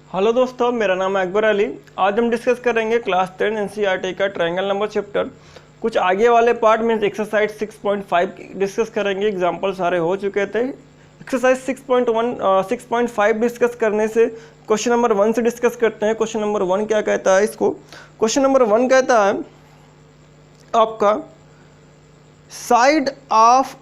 Hello दोस्तों, मेरा नाम है अकबर अली। आज हम डिस्कस करेंगे क्लास 10 एनसीईआरटी का ट्रायंगल नंबर चैप्टर। कुछ आगे वाले पार्ट में एक्सरसाइज 6.5 डिस्कस करेंगे। एग्जाम्पल सारे हो चुके थे। एक्सरसाइज 6.5 डिस्कस करने से क्वेश्चन नंबर 1 से डिस्कस करते हैं। क्वेश्चन नंबर 1 क्या कहता है इसको? क्वेश्चन नंबर 1 कहता है आपका side of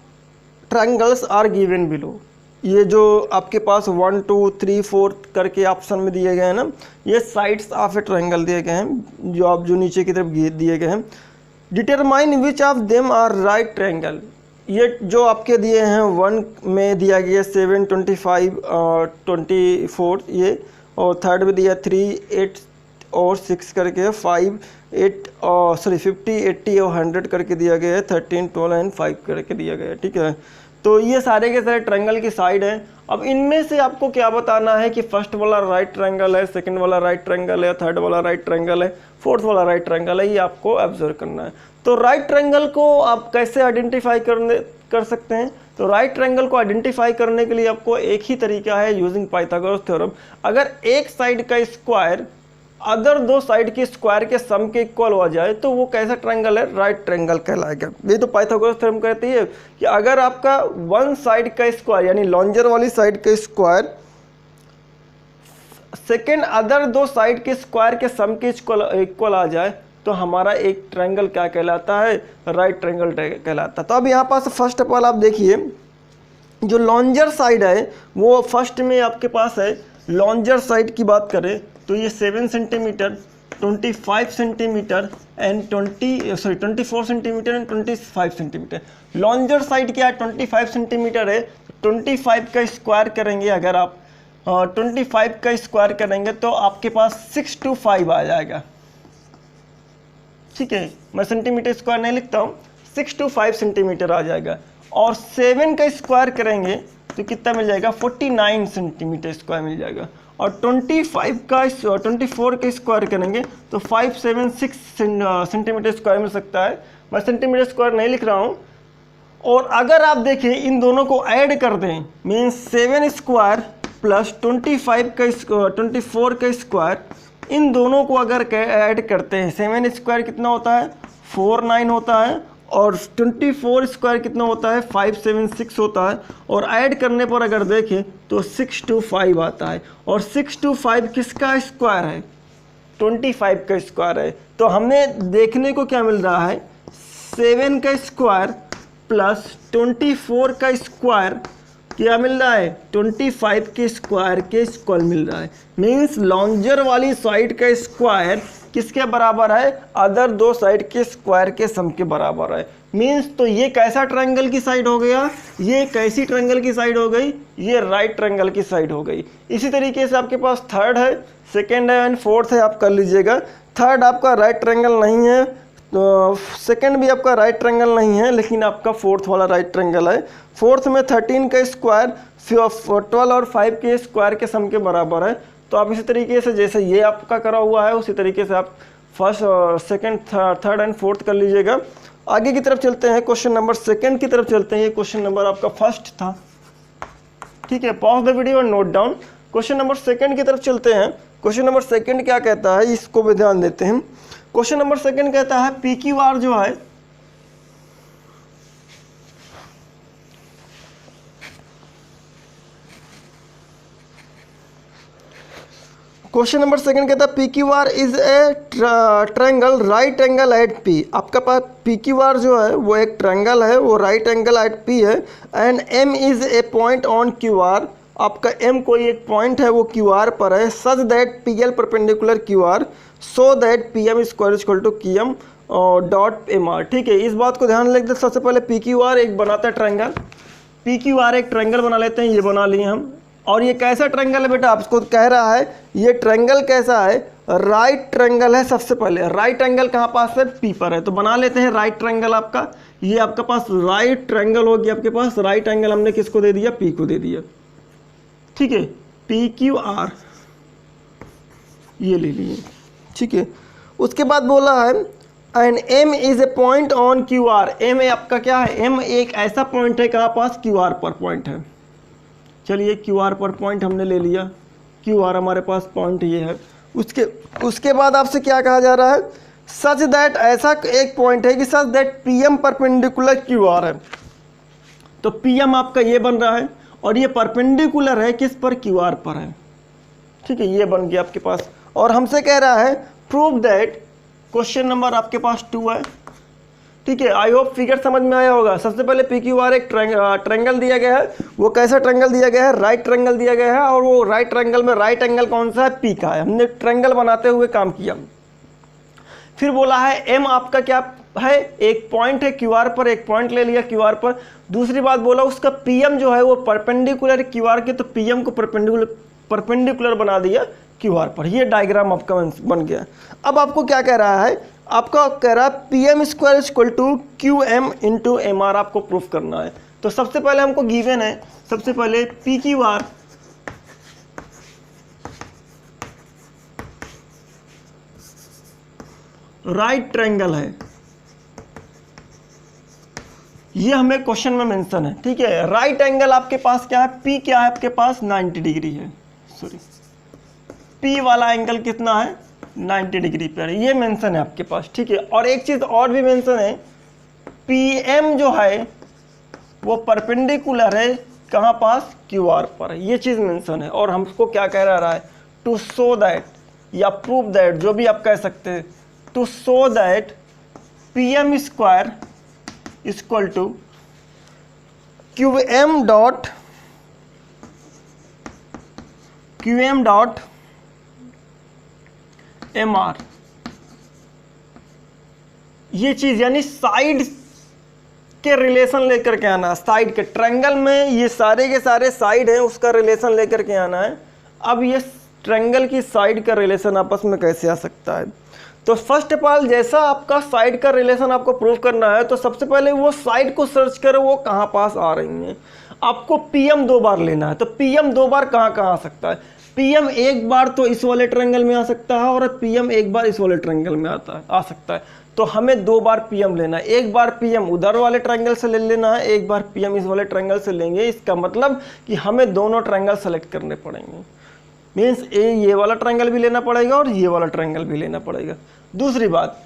triangles are given below. ये जो आपके पास 1 2 3 4 करके ऑप्शन में दिए गए हैं ना, ये साइड्स ऑफ ए ट्रायंगल दिए गए हैं, जो नीचे की तरफ दिए गए हैं। Determine which of them are right triangle. ये जो आपके दिए हैं 1 में दिया गया 7 25 24 ये, और थर्ड में दिया 3 8 और 6 करके 5 8 और 50 80 और 100 करके दिया गया है, 13 12 एंड 5 करके दिया गया है। ठीक है, तो ये सारे के सारे ट्रायंगल की साइड है। अब इनमें से आपको क्या बताना है कि फर्स्ट वाला राइट ट्रायंगल है, सेकंड वाला राइट ट्रायंगल है, थर्ड वाला राइट ट्रायंगल है, फोर्थ वाला राइट ट्रायंगल है, ये आपको ऑब्जर्व करना है। तो राइट ट्रायंगल को आप कैसे आइडेंटिफाई कर सकते हैं? तो राइट ट्रायंगल को आइडेंटिफाई करने के लिए आपको एक ही तरीका है, यूजिंग पाइथागोरस थ्योरम। अगर एक साइड का स्क्वायर अदर दो साइड के स्क्वायर के सम के इक्वल हो जाए तो वो कैसा ट्रायंगल है? राइट ट्रायंगल कहलाएगा। ये तो पाइथागोरस थ्योरम कहती है कि अगर आपका वन साइड का स्क्वायर यानी लॉन्जर वाली साइड का स्क्वायर सेकेंड अदर दो साइड के स्क्वायर के सम के इक्वल आ जाए तो हमारा एक ट्रायंगल क्या कहलाता है? राइट ट्रायंगल कहलाता है। तो अब यहाँ पास फर्स्ट ऑफ ऑल आप देखिए, जो लॉन्जर साइड है वो फर्स्ट में आपके पास है। लॉन्जर साइड की बात करें तो ये 7 centimetre, 25 centimetre and 24 centimetre and 25 centimetre. Longer side क्या है? 25 सेंटीमीटर है। 25 का स्क्वायर करेंगे, अगर आप 25 का स्क्वायर करेंगे तो आपके पास 625 आ जाएगा। ठीक है, मैं सेंटीमीटर स्क्वायर नहीं लिखता हूँ, 625 सेंटीमीटर आ जाएगा। और 7 का स्क्वायर करेंगे तो कितना मिल जाएगा? 49 सेंटीमीटर स्क्वायर मिल जाएगा। और 24 का स्क्वायर करेंगे तो 576 सेंटीमीटर स्क्वायर मिल सकता है। मैं सेंटीमीटर स्क्वायर नहीं लिख रहा हूँ। और अगर आप देखें इन दोनों को ऐड कर दें, मीन्स 7 स्क्वायर प्लस 24 का स्क्वायर, इन दोनों को अगर ऐड करते हैं, 7 स्क्वायर कितना होता है? 49 होता है, और 24 स्क्वायर कितना होता है? 576 होता है। और ऐड करने पर अगर देखें तो 625 आता है। और 625 किसका स्क्वायर है? 25 का स्क्वायर है। तो हमने देखने को क्या मिल रहा है? 7 का स्क्वायर प्लस 24 का स्क्वायर क्या मिल रहा है? 25 के स्क्वायर के इक्वल मिल रहा है। मीन्स लॉन्जर वाली साइड का स्क्वायर किसके बराबर है? अदर दो साइड के स्क्वायर के सम के बराबर है। मीन्स तो ये कैसा ट्रायंगल की साइड हो गया? ये कैसी ट्रायंगल की साइड हो गई? ये राइट ट्रायंगल की साइड हो गई। इसी तरीके से आपके पास थर्ड है, सेकेंड है एंड फोर्थ है, आप कर लीजिएगा। थर्ड आपका राइट ट्रायंगल नहीं है, तो सेकेंड भी आपका राइट ट्रायंगल नहीं है, लेकिन आपका फोर्थ वाला राइट ट्रायंगल है। फोर्थ में 13 का स्क्वायर 12 और 5 के स्क्वायर के सम के बराबर है। तो आप इसी तरीके से जैसे ये आपका करा हुआ है उसी तरीके से आप first second third and fourth कर लीजिएगा। आगे की तरफ चलते हैं, क्वेश्चन नंबर सेकंड की तरफ चलते हैं। ये क्वेश्चन नंबर आपका फर्स्ट था। ठीक है, पॉज द वीडियो और note down. Question number second की तरफ चलते हैं। क्वेश्चन नंबर सेकंड क्या कहता है इसको भी ध्यान देते हैं। क्वेश्चन नंबर सेकंड कहता है पी क्यू आर जो है क्वेश्चन नंबर सेकंड कहता है P Q R is a triangle right angle at P. आपका पास पी क्यू आर जो है वो एक ट्रायंगल है, वो राइट एंगल एट पी है। And M is a point on Q R. आपका एम कोई एक पॉइंट है, वो क्यू आर पर है। Such that P L perpendicular Q R so that P M square equal to Q M dot M R. ठीक है, इस बात को ध्यान रखते सबसे पहले पी क्यू आर एक बनाता है ट्रायंगल। पी क्यू आर एक ट्रायंगल बना लेते हैं, ये बना लिए हम। और ये कैसा ट्रायंगल है बेटा? आपको कह रहा है ये ट्रायंगल कैसा है? राइट ट्रायंगल है। सबसे पहले राइट एंगल कहाँ पास है? पी पर है, तो बना लेते हैं राइट ट्रायंगल। आपका ये आपका पास राइट ट्रायंगल हो गया। आपके पास राइट एंगल हमने किसको दे दिया? पी को दे दिया। ठीक है, पी क्यू आर ये ले लिए। ठीक है, उसके बाद बोला है and M is a point on Q R. M आपका क्या है? एम एक ऐसा पॉइंट है कहाँ पास? क्यू आर पर पॉइंट है। चलिए क्यू आर पर पॉइंट हमने ले लिया। क्यू आर हमारे पास पॉइंट ये है। उसके बाद आपसे क्या कहा जा रहा है, सच दैट, ऐसा एक पॉइंट है कि such that P M perpendicular Q R है। तो पी एम आपका ये बन रहा है और ये परपेंडिकुलर है किस पर, क्यू आर पर है। ठीक है, ये बन गया आपके पास। और हमसे कह रहा है प्रूव दैट, क्वेश्चन नंबर आपके पास 2 है। ठीक है, आई होप फिगर समझ में आया होगा। सबसे पहले पी क्यू आर एक ट्रायंगल दिया गया है। वो कैसा ट्रायंगल दिया गया है, राइट ट्रायंगल दिया गया है, और वो राइट ट्रायंगल में राइट एंगल कौन सा है, पी का है। हमने ट्रायंगल बनाते हुए काम किया। फिर बोला है एम आपका क्या है, एक पॉइंट है क्यू आर पर, एक पॉइंट ले लिया क्यू आर पर। दूसरी बात बोला उसका पी एम जो है वो परपेंडिकुलर क्यू आर के, तो पी एम को परपेंडिकुलर बना दिया क्यू आर पर। ये डायग्राम आपका बन गया। अब आपको क्या कह रहा है, आपका कह रहा है P M square equal to Q M into M R आपको प्रूफ करना है। तो सबसे पहले हमको गिवन है, सबसे पहले P Q are right triangle है, ये हमें क्वेश्चन में मेंशन है। ठीक है, राइट एंगल आपके पास क्या है, पी क्या है आपके पास 90 डिग्री है, सॉरी पी वाला एंगल कितना है 90 डिग्री पर, ये मेंशन है आपके पास। ठीक है, और एक चीज और भी मेंशन है, पी एम जो है वो परपेंडिकुलर है कहाँ पास, क्यू आर पर, ये चीज मेंशन है। और हमको क्या कह रहा है, टू शो दैट या प्रूव दैट, जो भी आप कह सकते हैं, to show that P M square equal to Q M dot M R. ये चीज यानी साइड के रिलेशन लेकर के आना, साइड के ट्रायंगल में ये सारे के सारे साइड है, उसका रिलेशन लेकर के आना है। अब ये ट्रायंगल की साइड का रिलेशन आपस में कैसे आ सकता है, तो फर्स्ट ऑफ ऑल जैसा आपका साइड का रिलेशन आपको प्रूव करना है, तो सबसे पहले वो साइड को सर्च करो वो कहाँ पास आ रही हैं। आपको पीएम 2 बार लेना है, तो पीएम 2 बार कहाँ कहाँ आ सकता है, पीएम एक बार तो इस वाले ट्रायंगल में आ सकता है और पीएम एक बार इस वाले ट्रायंगल में आ सकता है। तो हमें 2 बार पीएम लेना है, एक बार पीएम उधर वाले ट्रायंगल से ले लेना है, एक बार पीएम इस वाले ट्रायंगल से लेंगे। इसका मतलब कि हमें दोनों ट्रायंगल सेलेक्ट करने पड़ेंगे, मीन्स ये वाला ट्रायंगल भी लेना पड़ेगा और ये वाला ट्रायंगल भी लेना पड़ेगा। दूसरी बात,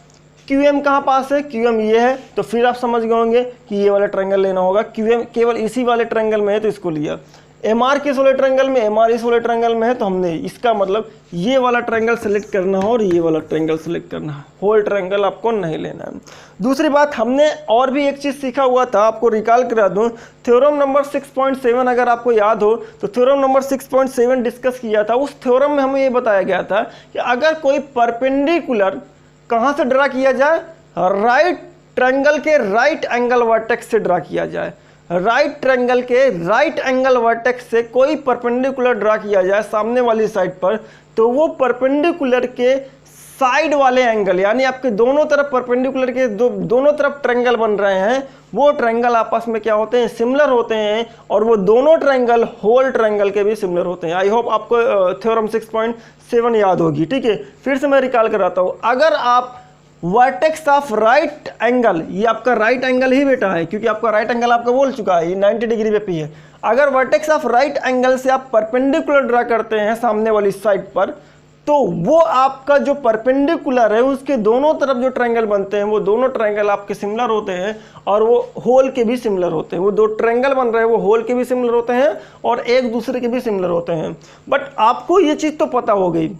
QM कहाँ पास है, QM ये है, तो फिर आप समझ गए होंगे कि ये वाला ट्रायंगल लेना होगा। QM केवल इसी वाले ट्रायंगल में है तो इसको लिया। MR किस वाले ट्रायंगल में, MR इस वाले ट्रायंगल में है, तो हमने इसका मतलब ये वाला ट्रायंगल सेलेक्ट करना है और ये वाला ट्रायंगल सेलेक्ट करना है, होल ट्रायंगल आपको नहीं लेना है। दूसरी बात, हमने और भी एक चीज़ सीखा हुआ था, आपको रिकॉल करा दूं, थ्योरम नंबर 6.7 अगर आपको याद हो तो थ्योरम नंबर 6.7 डिस्कस किया था। उस थ्योरम में हमें ये बताया गया था कि अगर कोई परपेंडिकुलर कहाँ से ड्रा किया जाए, राइट ट्रायंगल के राइट एंगल वर्टेक्स से ड्रा किया जाए, राइट ट्रायंगल के राइट एंगल वर्टेक्स से कोई परपेंडिकुलर ड्रा किया जाए सामने वाली साइड पर, तो वो परपेंडिकुलर के साइड वाले एंगल, यानी आपके दोनों तरफ परपेंडिकुलर के दोनों तरफ ट्रायंगल बन रहे हैं, वो ट्रायंगल आपस में क्या होते हैं, सिमिलर होते हैं, और वो दोनों ट्रायंगल होल ट्रायंगल के भी सिमिलर होते हैं। आई होप आपको थ्योरम 6.7 याद होगी। ठीक है, फिर से मैं रिकॉल कराता हूँ। अगर आप वर्टेक्स ऑफ राइट एंगल, ये आपका राइट एंगल ही बेटा है क्योंकि आपका राइट एंगल आपका बोल चुका है, ये 90 डिग्री पे पी है। अगर वर्टेक्स ऑफ राइट एंगल से आप परपेंडिकुलर ड्रा करते हैं सामने वाली साइड पर, तो वो आपका जो परपेंडिकुलर है उसके दोनों तरफ जो ट्रायंगल बनते हैं वो दोनों ट्रायंगल आपके सिमिलर होते हैं और वो होल के भी सिमिलर होते हैं। वो 2 ट्रायंगल बन रहे हैं वो होल के भी सिमिलर होते हैं और एक दूसरे के भी सिमिलर होते हैं। बट आपको ये चीज़ तो पता हो गई,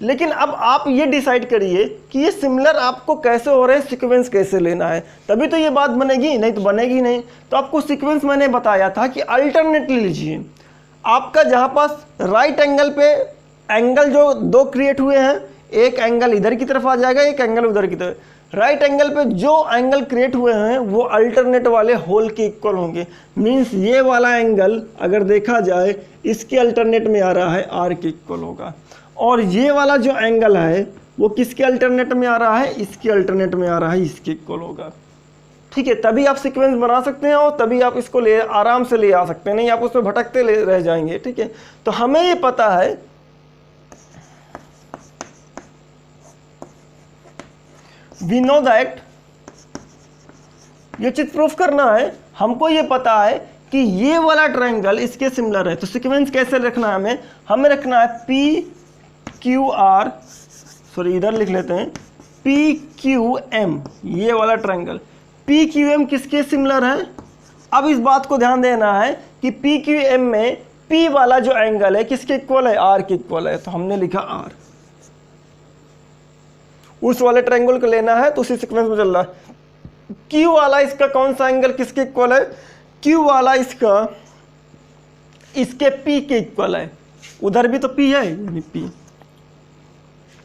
लेकिन अब आप ये डिसाइड करिए कि ये सिमिलर आपको कैसे हो रहे हैं, सीक्वेंस कैसे लेना है, तभी तो ये बात बनेगी, नहीं तो बनेगी नहीं। तो आपको सीक्वेंस मैंने बताया था कि अल्टरनेटली लीजिए। आपका जहाँ पास राइट एंगल पे एंगल जो 2 क्रिएट हुए हैं, एक एंगल इधर की तरफ आ जाएगा, एक एंगल उधर की तरफ। राइट एंगल पे जो एंगल क्रिएट हुए हैं वो अल्टरनेट वाले होल के इक्वल होंगे। मीन्स ये वाला एंगल अगर देखा जाए इसके अल्टरनेट में आ रहा है आर के इक्वल होगा, और ये वाला जो एंगल है वो किसके अल्टरनेट में आ रहा है, इसके अल्टरनेट में आ रहा है, इसके इक्वल होगा। ठीक है, तभी आप सीक्वेंस बना सकते हैं और तभी आप इसको ले आराम से ले आ सकते हैं, नहीं आप उसमें भटकते रह जाएंगे। ठीक है, तो हमें ये पता है वी नो दैट, ये चीज प्रूफ करना है, हमको ये पता है कि ये वाला ट्रायंगल इसके सिमिलर है। तो सीक्वेंस कैसे रखना है हमें रखना है पी क्यू आर, सॉरी इधर लिख लेते हैं पी क्यू एम, ये वाला ट्रायंगल पी क्यू एम किसके सिमिलर है। अब इस बात को ध्यान देना है कि पी क्यू एम में पी वाला जो एंगल है किसके इक्वल है, आर के इक्वल है। तो हमने लिखा आर, उस वाले ट्रायंगल को लेना है तो उसी सीक्वेंस में चल रहा है। क्यू वाला इसका कौन सा एंगल किसके इक्वल है, क्यू वाला इसका इसके पी के इक्वल है, उधर भी तो पी है यानी पी।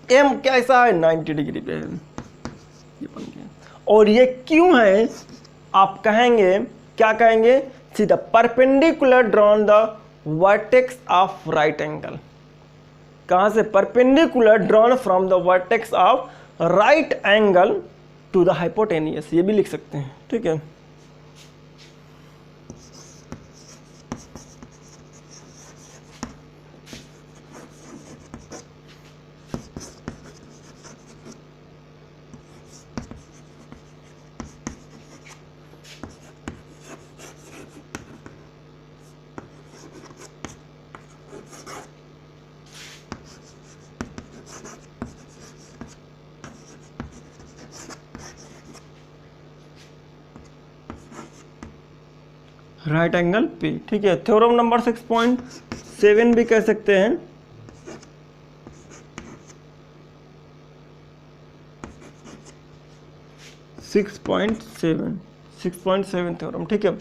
एम कैसा है 90 डिग्री पे है, ये बन गया। और ये क्यों है, आप कहेंगे क्या कहेंगे, सीधा perpendicular drawn the vertex of right angle. कहां से, perpendicular drawn from the vertex of right angle to the hypotenuse, ये भी लिख सकते हैं, ठीक है। राइट एंगल पे, ठीक है। थ्योरम नंबर 6.7 भी कह सकते हैं। सिक्स पॉइंट सेवन थ्योरम, ठीक है।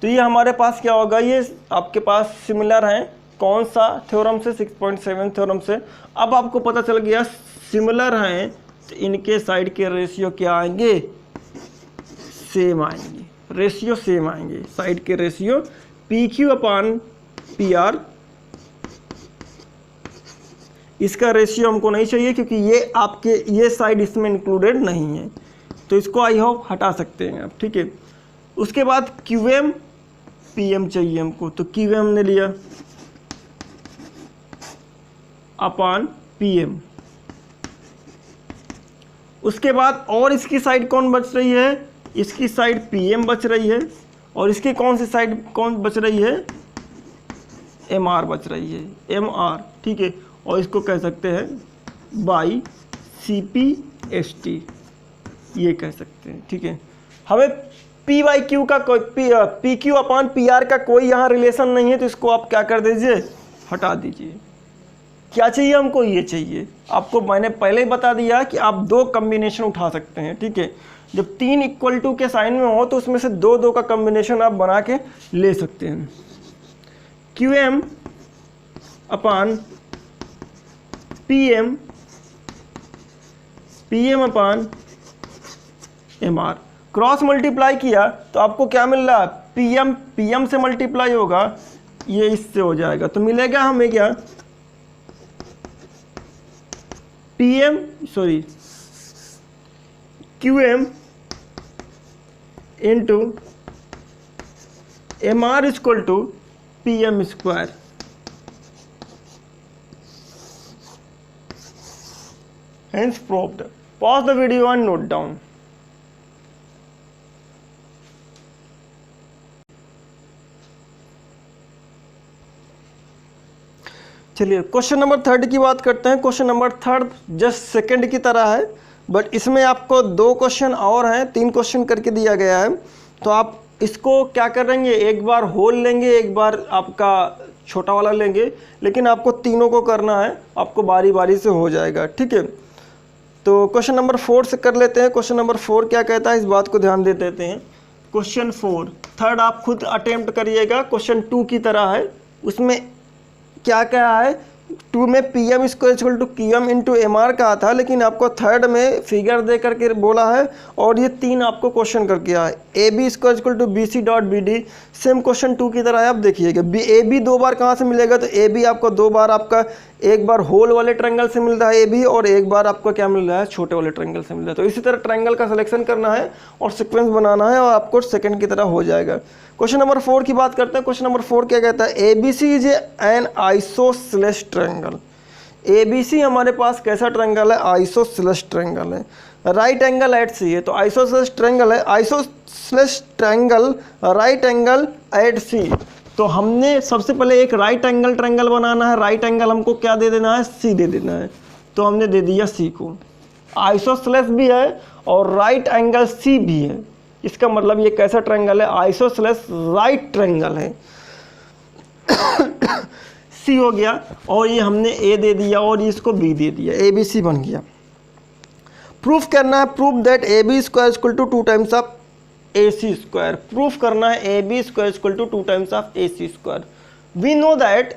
तो ये हमारे पास क्या होगा, ये आपके पास सिमिलर हैं कौन सा थ्योरम से, 6.7 थ्योरम से। अब आपको पता चल गया सिमिलर हैं तो इनके साइड के रेशियो क्या आएंगे, सेम आएंगे, रेशियो सेम आएंगे, साइड के रेशियो पी क्यू अपान पी आर। इसका रेशियो हमको नहीं चाहिए क्योंकि ये आपके ये साइड इसमें इंक्लूडेड नहीं है, तो इसको आई होप हटा सकते हैं आप, ठीक है। उसके बाद क्यू एम पी एम चाहिए हमको, तो क्यू एम ने लिया अपान पी एम। उसके बाद और इसकी साइड कौन बच रही है, इसकी साइड पीएम बच रही है, और इसकी कौन सी साइड कौन बच रही है, एम आर बच रही है, एम आर, ठीक है। और इसको कह सकते हैं by C P S T, ये कह सकते हैं, ठीक है। हमें पी बाई क्यू का कोई पी क्यू अपान पी आर का कोई यहाँ रिलेशन नहीं है, तो इसको आप क्या कर दीजिए, हटा दीजिए। क्या चाहिए हमको, ये चाहिए। आपको मैंने पहले ही बता दिया कि आप दो कम्बिनेशन उठा सकते हैं, ठीक है। जब 3 इक्वल टू के साइन में हो तो उसमें से दो का कम्बिनेशन आप बना के ले सकते हैं। क्यू एम अपान पी एम, पी एम अपान एम आर, क्रॉस मल्टीप्लाई किया तो आपको क्या मिल रहा है, पी एम से मल्टीप्लाई होगा, ये इससे हो जाएगा, तो मिलेगा हमें क्या, P M sorry Q M into M R equal to P M square. Hence proved. Pause the video and note down. चलिए क्वेश्चन नंबर 3 की बात करते हैं। क्वेश्चन नंबर 3 जस्ट सेकंड की तरह है, बट इसमें आपको 2 क्वेश्चन और हैं, 3 क्वेश्चन करके दिया गया है। तो आप इसको क्या करेंगे, एक बार होल लेंगे, एक बार आपका छोटा वाला लेंगे, लेकिन आपको तीनों को करना है, आपको बारी बारी से हो जाएगा, ठीक है। तो क्वेश्चन नंबर 4 से कर लेते हैं। क्वेश्चन नंबर 4 क्या कहता है, इस बात को ध्यान दे देते हैं। क्वेश्चन 4 3rd आप खुद अटेम्प्ट करिएगा, क्वेश्चन 2 की तरह है। उसमें क्या क्या है, 2 में P M equal to Q M into M R कहा था, लेकिन आपको 3rd में फिगर दे करके बोला है, और ये 3 आपको क्वेश्चन करके आया है। A B equal to B C dot B D, same question 2 की तरह है। आप देखिएगा ए बी 2 बार कहाँ से मिलेगा, तो ए बी आपको 2 बार आपका, एक बार होल वाले ट्रायंगल से मिल रहा है ए बी, और एक बार आपको क्या मिल रहा है, छोटे वाले ट्रायंगल से मिल रहा है। तो इसी तरह ट्रायंगल का सिलेक्शन करना है और सीक्वेंस बनाना है, और आपको सेकंड की तरह हो जाएगा। क्वेश्चन नंबर 4 की बात करते हैं। क्वेश्चन नंबर 4 क्या कहता है, A B C is an isosceles triangle. A B C हमारे पास कैसा ट्रायंगल है, आइसोसेलेस ट्रायंगल है। राइट एंगल एट सी है, तो आइसोसेलेस ट्रायंगल है, isosceles triangle right angle at C. तो हमने सबसे पहले एक राइट एंगल ट्रायंगल बनाना है, राइट एंगल हमको क्या दे देना है, सी दे देना है, तो हमने दे दिया सी को। आइसोसेलेस भी है और राइट एंगल सी भी है, इसका मतलब ये कैसा ट्रायंगल है, आइसोसेलेस राइट ट्रायंगल है। सी हो गया, और ये हमने ए दे दिया और इसको बी दे दिया, ए बी सी बन गया। प्रूफ करना है, proof that A B square equal to 2 times of A C square. Proof करना है A B square equal to 2 times of A C square. We know that,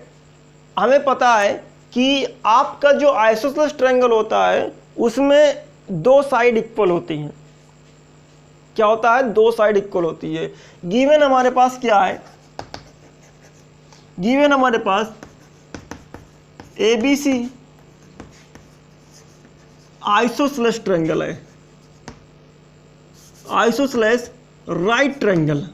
हमें पता है कि आपका जो आइसोसेलेस ट्रायंगल होता है उसमें 2 साइड इक्वल होती हैं। क्या होता है, 2 साइड इक्वल होती है। गिवन हमारे पास क्या है, गिवन हमारे पास A B C isosceles triangle है, isosceles right triangle.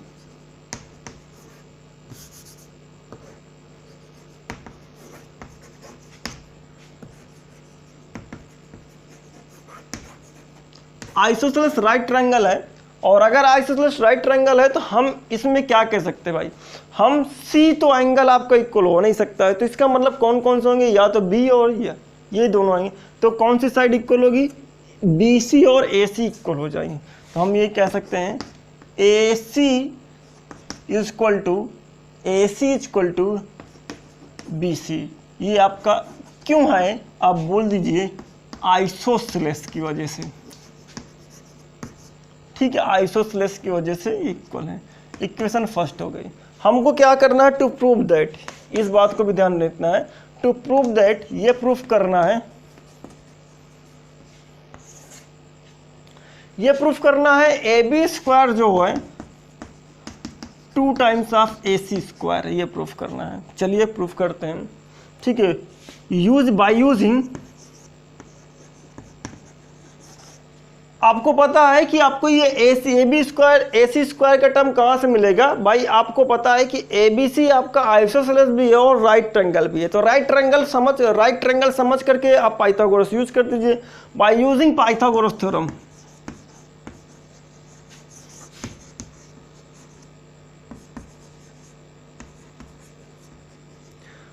Isosceles right triangle है, और अगर आइसोसेलेस राइट ट्रायंगल है तो हम इसमें क्या कह सकते हैं भाई, हम सी तो एंगल आपका इक्वल हो नहीं सकता है, तो इसका मतलब कौन कौन से होंगे, या तो बी और ये दोनों आएंगे। तो कौन सी साइड इक्वल होगी, बी सी और ए सी इक्वल हो जाएंगे। तो हम ये कह सकते हैं A C is equal to B C. ये आपका क्यों है, आप बोल दीजिए आइसोसेलेस की वजह से, ठीक है, आइसोसेलेस की वजह से इक्वल है। इक्वेशन फर्स्ट हो गई। हमको क्या करना है, टू प्रूव दैट, इस बात को भी ध्यान रखना है, टू प्रूव दैट, ये प्रूफ करना है, ये प्रूफ करना है ए बी स्क्वायर जो है 2 times of A C square, ये प्रूफ करना है। चलिए प्रूफ करते हैं, ठीक है। बाय यूजिंग, आपको पता है कि आपको ये ए बी स्क्वायर का टर्म कहाँ से मिलेगा भाई, आपको पता है कि ए बी सी आपका आइसोसेलेस भी है और राइट ट्रायंगल भी है। तो राइट ट्रायंगल समझ करके आप पाइथागोरस यूज कर दीजिए, by using Pythagoras theorem.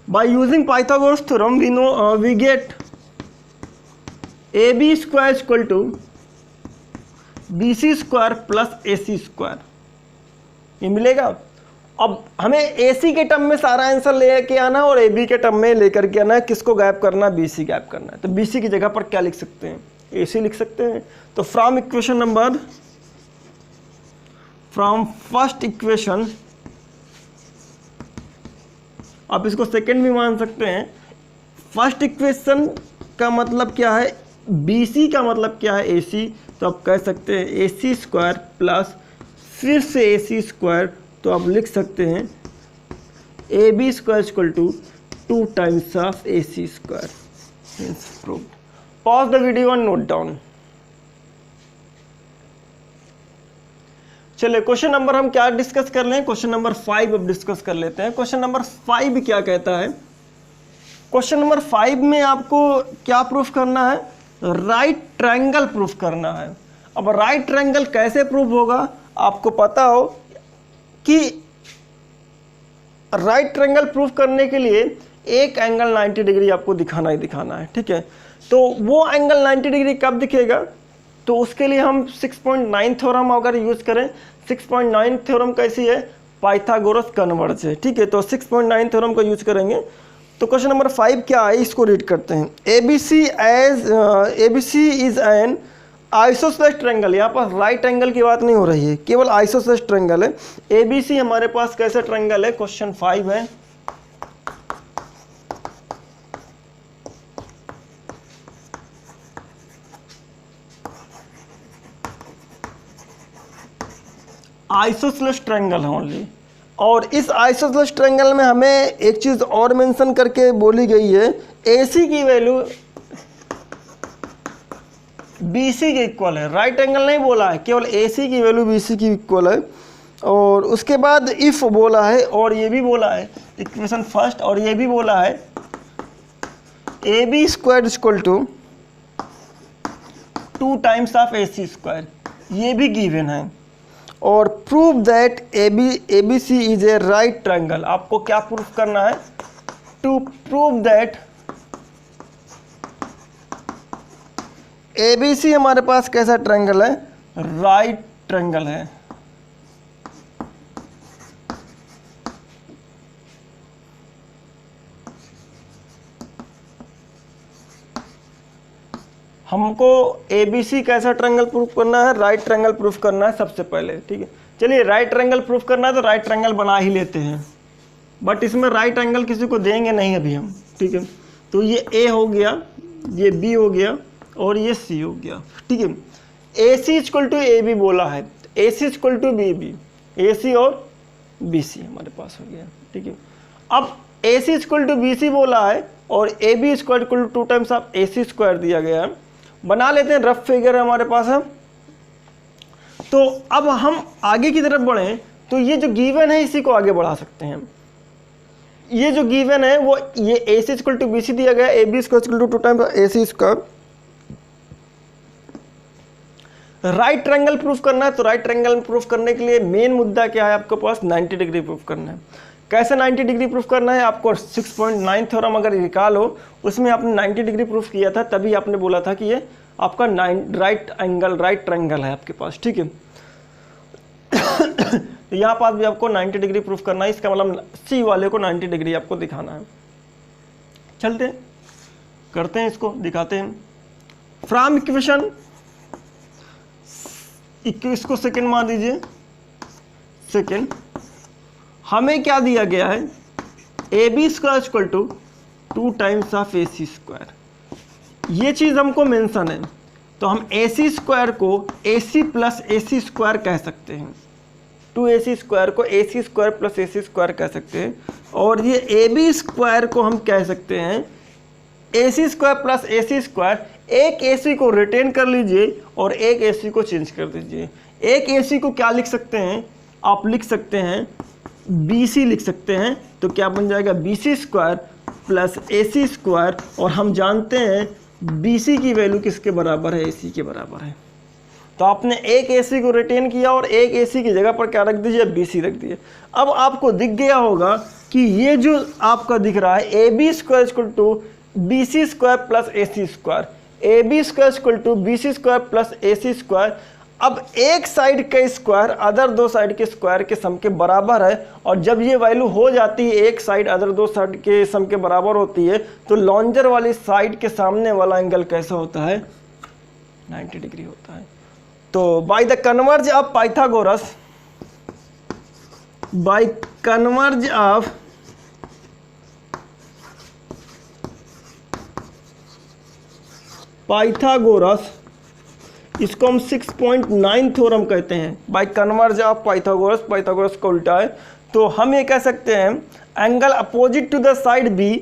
By using Pythagoras theorem, we get AB square is equal to BC square plus AC square, ये मिलेगा। अब हमें AC के टर्म में सारा आंसर लेके आना और AB के टर्म में लेकर के आना है, किसको गैप करना है, BC गैप करना है। तो BC की जगह पर क्या लिख सकते हैं, AC लिख सकते हैं। तो फ्रॉम फर्स्ट इक्वेशन, आप इसको सेकंड भी मान सकते हैं। फर्स्ट इक्वेशन का मतलब क्या है, BC का मतलब क्या है, AC। तो आप कह सकते हैं AC स्क्वायर प्लस फिर से AC स्क्वायर, तो आप लिख सकते हैं AB square equal to 2 times of AC square. Pause the video and note down. चलिए क्वेश्चन नंबर हम क्या डिस्कस कर लें, क्वेश्चन नंबर 5 अब डिस्कस कर लेते हैं। क्वेश्चन नंबर 5 क्या कहता है, क्वेश्चन नंबर 5 में आपको क्या प्रूफ करना है, राइट ट्रायंगल प्रूफ करना है। अब राइट ट्रायंगल कैसे प्रूफ होगा, आपको पता हो कि राइट ट्रायंगल प्रूफ करने के लिए एक एंगल 90 डिग्री आपको दिखाना ही दिखाना है, ठीक है। तो वो एंगल 90 डिग्री कब दिखेगा, तो उसके लिए हम 6.9 थ्योरम अगर यूज करें, 6.9 थ्योरम कैसी है, पाइथागोरस कन्वर्ज है, ठीक है। तो 6.9 थ्योरम का यूज करेंगे। तो क्वेश्चन नंबर 5 क्या है, इसको रीड करते हैं। ABC is an isosceles triangle, यहाँ पर राइट एंगल की बात नहीं हो रही है, केवल आइसोसेलेस ट्रायंगल है। ABC हमारे पास कैसा ट्रायंगल है, क्वेश्चन 5 है। आइसोसेलेस ट्रायंगल है ओनली, और इस आइसोसेलेस ट्रायंगल में हमें एक चीज और मेंशन करके बोली गई है, AC की वैल्यू BC के इक्वल है। राइट एंगल नहीं बोला है, केवल AC की वैल्यू BC की इक्वल है। और उसके बाद इफ बोला है, और ये भी बोला है इक्वेशन फर्स्ट, और ये भी बोला है AB square equal to 2 times of AC square, ये भी गिवन है। और prove that ABC is a right triangle, आपको क्या प्रूफ करना है? टू प्रूव दैट ABC हमारे पास कैसा ट्रायंगल है? राइट ट्रायंगल है। हमको ABC कैसा ट्रायंगल प्रूफ करना है? राइट ट्रायंगल प्रूफ करना है सबसे पहले, ठीक है। चलिए राइट ट्रायंगल प्रूफ करना है तो राइट ट्रायंगल बना ही लेते हैं, बट इसमें राइट एंगल किसी को देंगे नहीं अभी हम, ठीक है। तो ये A हो गया, ये B हो गया और ये C हो गया, ठीक है। AC इक्वल टू AB बोला है, AC equal to BB, AC और BC हमारे पास हो गया, ठीक है। अब AC इक्वल टू BC बोला है और AB square equal to 2 times of AC square दिया गया है। बना लेते हैं, रफ फिगर हमारे पास है। तो अब हम आगे की तरफ बढ़ें तो ये जो गिवन है इसी को आगे बढ़ा सकते हैं। ये जो गिवन है वो ये AC इक्वल टू BC दिया गया, AB square equal to 2 times AC square. Right triangle proof करना है तो राइट ट्रायंगल प्रूफ करने के लिए मेन मुद्दा क्या है आपके पास? 90 डिग्री प्रूफ करना है। कैसे 90 डिग्री प्रूफ करना है? आपको 6.9 थ्योरम अगर रिकॉल हो, उसमें आपने 90 डिग्री प्रूफ किया था, तभी आपने बोला था कि ये आपका राइट ट्रायंगल है आपके पास, ठीक है। तो यहाँ पास भी आपको 90 डिग्री प्रूफ करना है, इसका मतलब C वाले को 90 डिग्री आपको दिखाना है। चलते हैं, करते हैं, इसको दिखाते हैं। फ्रॉम इक्वेशन, इसको सेकेंड मान दीजिए, सेकेंड हमें क्या दिया गया है? AB square equal to 2 times of AC square, ये चीज़ हमको मेंशन है। तो हम AC स्क्वायर को AC प्लस AC स्क्वायर कह सकते हैं, 2AC स्क्वायर को AC square plus AC square कह सकते हैं। और ये AB स्क्वायर को हम कह सकते हैं AC square plus AC square. एक AC को रिटेन कर लीजिए और एक AC को चेंज कर दीजिए। एक AC को क्या लिख सकते हैं? आप लिख सकते हैं BC लिख सकते हैं। तो क्या बन जाएगा? BC square plus AC square. और हम जानते हैं BC की वैल्यू किसके बराबर है? AC के बराबर है। तो आपने एक AC को रिटेन किया और एक AC की जगह पर क्या रख दीजिए? BC रख दिए। अब आपको दिख गया होगा कि ये जो आपका दिख रहा है AB square equal to BC square plus AC square, AB square equal to BC square plus AC square. अब एक साइड का स्क्वायर अदर दो साइड के स्क्वायर के सम के बराबर है, और जब ये वैल्यू हो जाती है एक साइड अदर दो साइड के सम के बराबर होती है, तो लॉन्जर वाली साइड के सामने वाला एंगल कैसा होता है? 90 डिग्री होता है। तो by the converse of Pythagoras, by converse of Pythagoras, इसको हम 6.9 थ्योरम कहते हैं। By converse of Pythagoras, Pythagoras का उल्टा है। तो हम ये कह सकते हैं angle opposite to the side B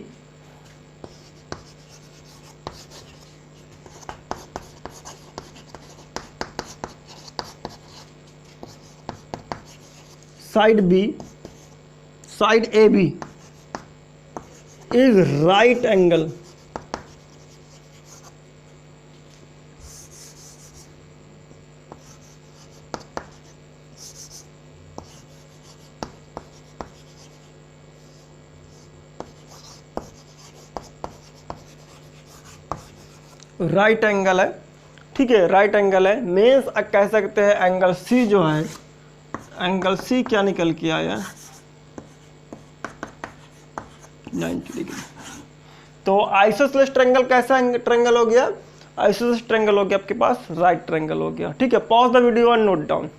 side B, side AB is right angle right angle है, ठीक है, राइट एंगल है। मीन्स कह सकते हैं एंगल C जो है, एंगल C क्या निकल के आया? 90 डिग्री। तो आइसोसेलेस ट्रायंगल कैसा ट्रायंगल हो गया? आइसोसेलेस ट्रायंगल हो गया आपके पास राइट ट्रायंगल हो गया, ठीक है। Pause the video and note down.